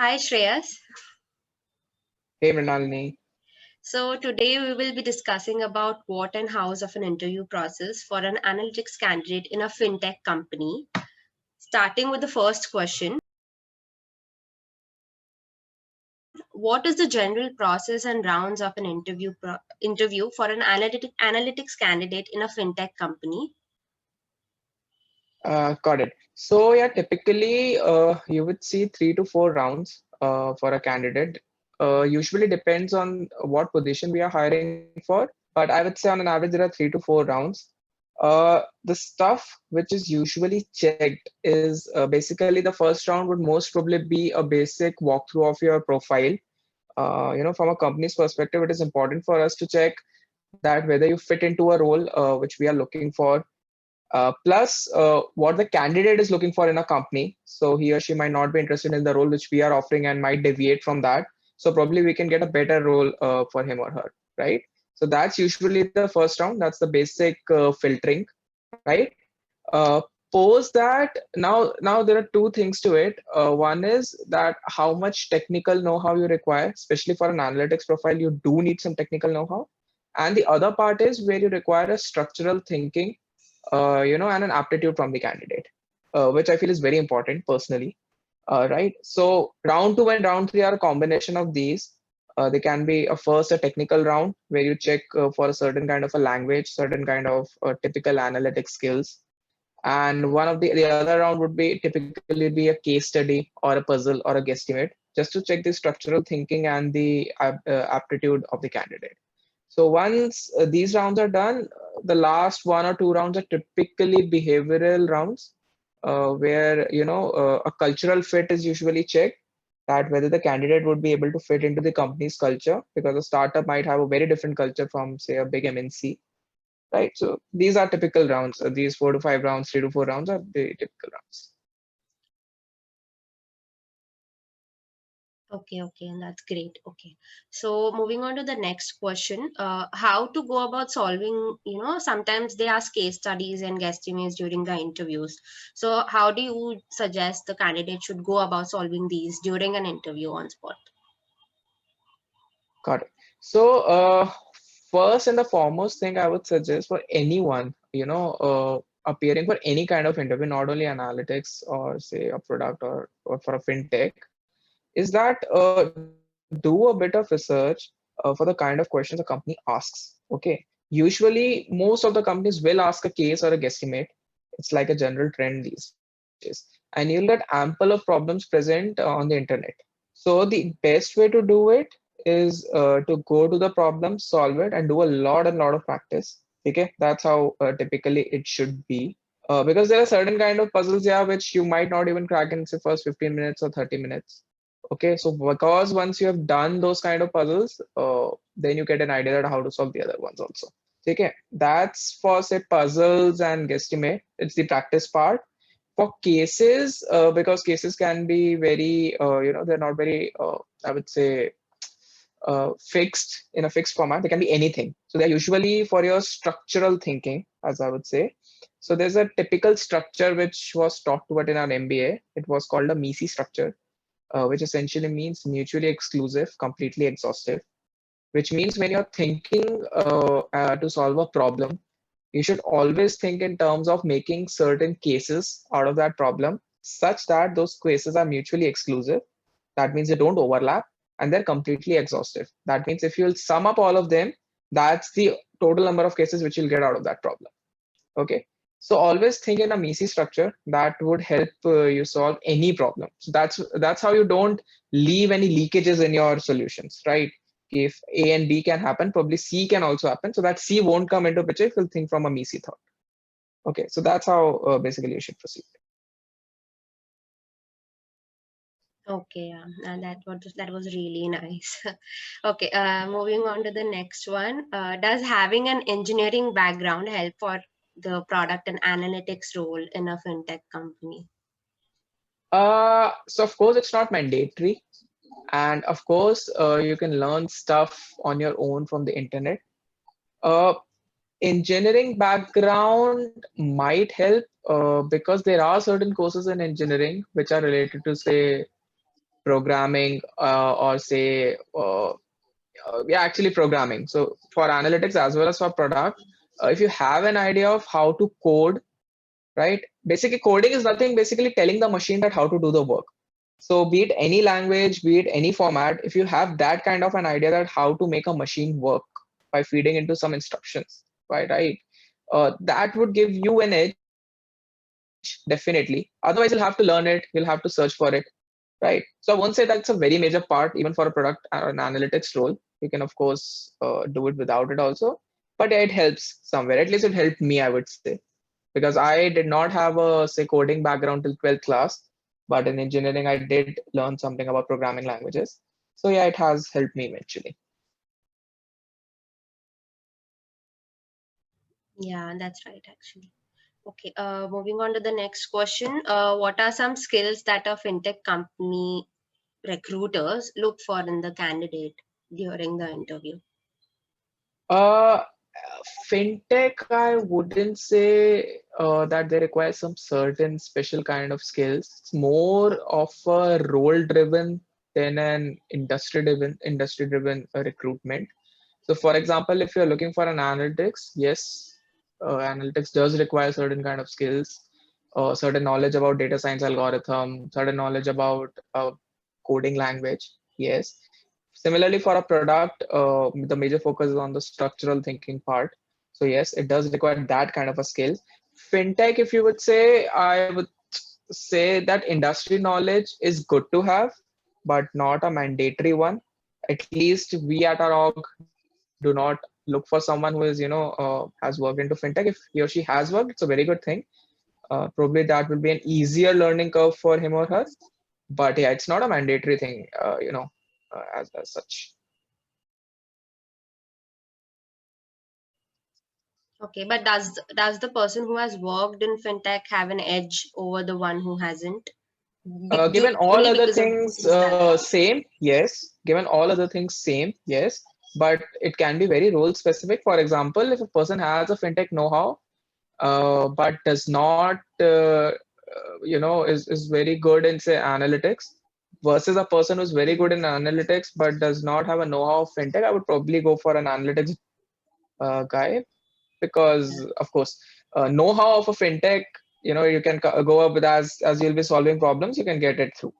Hi Shreyas. Hey Mrinalini. So today we will be discussing about what and hows of an interview process for an analytics candidate in a fintech company. Starting with the first question, what is the general process and rounds of an interview for an analytics candidate in a fintech company? Got it. So yeah, typically you would see 3 to 4 rounds for a candidate. Usually depends on what position we are hiring for, but I would say on an average there are 3 to 4 rounds. The stuff which is usually checked is basically the first round would most probably be a basic walkthrough of your profile. From a company's perspective, it is important for us to check that whether you fit into a role which we are looking for. Plus, what the candidate is looking for in a company. So he or she might not be interested in the role which we are offering and might deviate from that. So probably we can get a better role for him or her, right? So that's usually the first round. That's the basic filtering, right? Uh, Post that, now there are two things to it. One is that how much technical know-how you require, especially for an analytics profile, you do need some technical know-how. And the other part is where you require a structural thinking and an aptitude from the candidate, which I feel is very important personally. Right. So round two and round three are a combination of these. They can be a technical round where you check for a certain kind of a language, certain kind of typical analytic skills. And one of the other round would be typically be a case study or a puzzle or a guesstimate, just to check the structural thinking and the aptitude of the candidate. So once these rounds are done, the last 1 or 2 rounds are typically behavioral rounds, where a cultural fit is usually checked, that whether the candidate would be able to fit into the company's culture, because a startup might have a very different culture from say a big MNC, right? So these are typical rounds. These 4 to 5 rounds, 3 to 4 rounds are the typical rounds. Okay, and that's great. Okay, so moving on to the next question, how to go about solving, sometimes they ask case studies and guesstimates during the interviews. So how do you suggest the candidate should go about solving these during an interview on spot? Got it. So first and the foremost thing I would suggest for anyone, appearing for any kind of interview, not only analytics or say a product or for a fintech, is that do a bit of research for the kind of questions a company asks. Okay. Usually, most of the companies will ask a case or a guesstimate. It's like a general trend these days. And you'll get ample of problems present on the internet. So the best way to do it is to go to the problem, solve it, and do a lot of practice. Okay, that's how typically it should be. Because there are certain kind of puzzles, yeah, which you might not even crack in the first 15 minutes or 30 minutes. Okay, so because once you have done those kind of puzzles, then you get an idea that how to solve the other ones also. Okay, that's for say puzzles and guesstimate. It's the practice part. For cases, because cases can be very, they're not very, I would say, fixed in a fixed format. They can be anything. So they're usually for your structural thinking, as I would say. So there's a typical structure which was talked about in our MBA. It was called a MECE structure, which essentially means mutually exclusive, completely exhaustive, which means when you're thinking to solve a problem, you should always think in terms of making certain cases out of that problem such that those cases are mutually exclusive. That means they don't overlap and they're completely exhaustive. That means if you'll sum up all of them, that's the total number of cases which you'll get out of that problem. Okay. So always think in a MECE structure that would help you solve any problem. So that's how you don't leave any leakages in your solutions, right? If A and B can happen, probably C can also happen. So that C won't come into picture if you think from a MECE thought. Okay, so that's how basically you should proceed. Okay, yeah, and that was really nice. Okay, moving on to the next one. Does having an engineering background help for the product and analytics role in a fintech company? So of course it's not mandatory, and of course you can learn stuff on your own from the internet. Uh, Engineering background might help because there are certain courses in engineering which are related to say programming or say yeah, actually programming. So for analytics as well as for product, if you have an idea of how to code, right? Basically, coding is nothing, basically telling the machine that how to do the work. So be it any language, be it any format, if you have that kind of an idea that how to make a machine work by feeding into some instructions, right? That would give you an edge, definitely. Otherwise, you'll have to learn it, you'll have to search for it, right? So I won't say that's a very major part, even for a product or an analytics role. You can, of course, do it without it also. But yeah, it helps somewhere. At least it helped me, I would say, because I did not have a say coding background till 12th class, but in engineering I did learn something about programming languages. So yeah, it has helped me eventually. Yeah, that's right, actually. Okay, moving on to the next question. What are some skills that a fintech company recruiters look for in the candidate during the interview? Uh, Fintech, I wouldn't say that they require some certain special kind of skills. It's more of a role-driven than an industry-driven recruitment. So, for example, if you're looking for an analytics, yes, analytics does require certain kind of skills, certain knowledge about data science algorithm, certain knowledge about coding language. Yes. Similarly, for a product, the major focus is on the structural thinking part. So yes, it does require that kind of a skill. Fintech, if you would say, I would say that industry knowledge is good to have, but not a mandatory one. At least we at our org do not look for someone who is, has worked into fintech. If he or she has worked, it's a very good thing. Probably that will be an easier learning curve for him or her. But yeah, it's not a mandatory thing, as such. Okay, but does the person who has worked in fintech have an edge over the one who hasn't? Given all Only other because of things this that. same, yes. Given all other things same, yes. But it can be very role specific. For example, if a person has a fintech know-how, but does not, is very good in say analytics, versus a person who's very good in analytics but does not have a know-how of fintech, I would probably go for an analytics guy because of course know-how of a fintech, you can go up with as you'll be solving problems, you can get it through,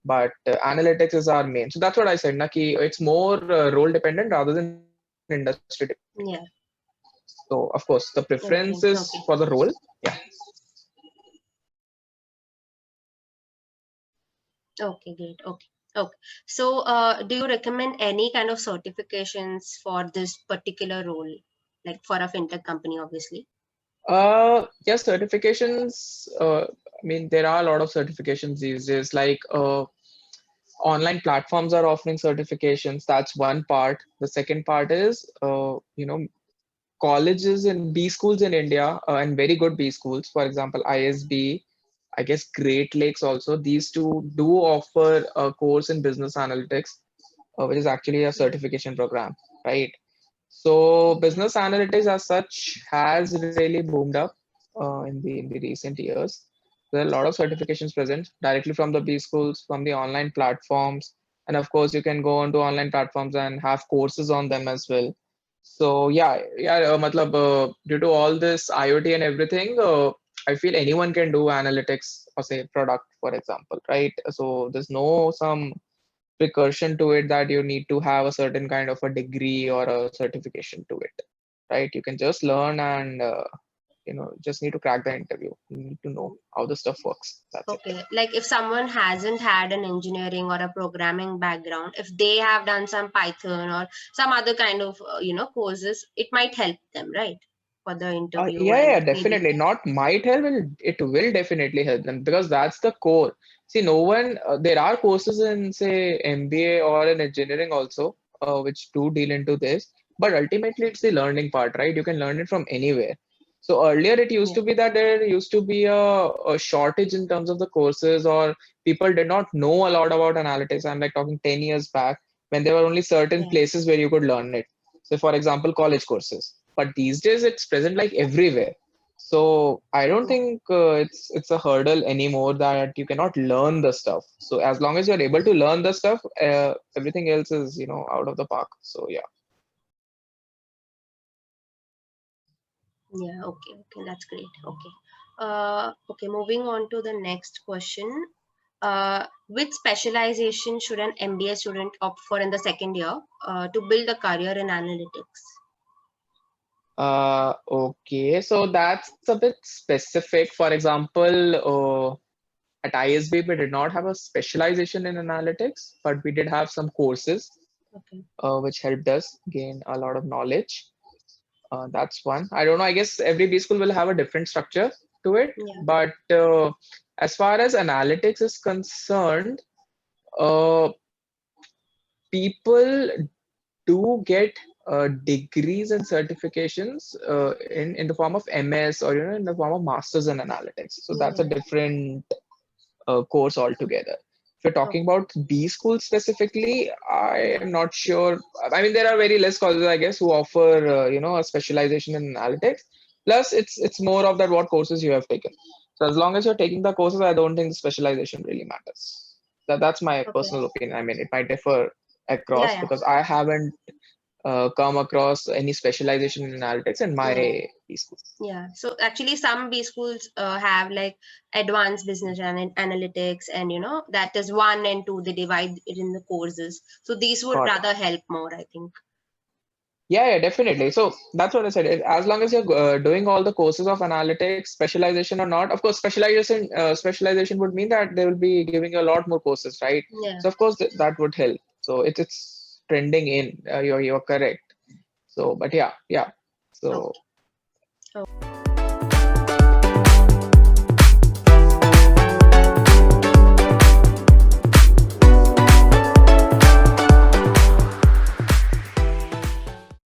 but analytics is our main. So that's what I said, Naki. It's more role dependent rather than industry dependent. Yeah. So of course the preference is Okay. for the Okay. role. Yeah. Okay. Great. Okay. Okay. So, do you recommend any kind of certifications for this particular role, like for a fintech company, obviously? Yeah, certifications. I mean, there are a lot of certifications these days. Like online platforms are offering certifications. That's one part. The second part is, colleges and B schools in India, and very good B schools, for example, ISB, I guess Great Lakes also, these two do offer a course in business analytics, which is actually a Yeah. certification program, right? So Okay. business analytics as such has really boomed up in the recent years. There are a lot of certifications present directly from the B schools, from the online platforms, and of course you can go onto online platforms and have courses on them as well. So yeah, due to all this IoT and everything, I feel anyone can do analytics or say product, for example, right? So there's no some precaution to it that you need to have a certain kind of a degree or a certification to it, right? You can just learn and just need to crack the interview. You need to know how the stuff works. That's it. Okay, like if someone hasn't had an engineering or a programming background, if they have done some Python or some other kind of courses, it might help them, right, for the interview Yeah, and maybe. definitely. Not might help, it will definitely help them because that's the core. See, no one, there are courses in, say, MBA or in engineering also, which do deal into this, but ultimately it's the learning part, right? You can learn it from anywhere. So earlier it used Yeah, to be that there used to be a shortage in terms of the courses, or people did not know a lot about analytics. I'm like talking 10 years back when there were only certain yeah, places where you could learn it. So, for example, college courses. But these days it's present like everywhere. So I don't Yeah. think it's a hurdle anymore that you cannot learn the stuff. So as long as you're able to learn the stuff, everything else is, out of the park. So yeah. Yeah, okay, okay, that's great. Okay. Okay, moving on to the next question. Which specialization should an MBA student opt for in the second year to build a career in analytics? Okay, so that's a bit specific. For example, at ISB, we did not have a specialization in analytics, but we did have some courses Okay. which helped us gain a lot of knowledge. That's one. I don't know. I guess every B school will have a different structure to it. Yeah. But as far as analytics is concerned, uh, people do get degrees and certifications in the form of MS, or in the form of masters in analytics. So that's a Yeah. different course altogether. If you're talking Okay. about B school specifically, I am not sure. I mean, there are very less colleges, I guess, who offer a specialization in analytics. Plus, it's more of that what courses you have taken. So as long as you're taking the courses, I don't think the specialization really matters. That's my Okay. personal opinion. I mean, it might differ Yeah. across Yeah. because I haven't come across any specialization in analytics in Yeah. my B school. Yeah. So actually, some B schools have like advanced business analytics, and that is 1 and 2. They divide it in the courses. So these would Got it. rather help more, I think. Yeah, definitely. So that's what I said. As long as you're doing all the courses of analytics, specialization or not, of course, specialization would mean that they will be giving you a lot more courses, right? Yeah. So of course that would help. So it's trending in. You're correct. So, but yeah, yeah. So Okay.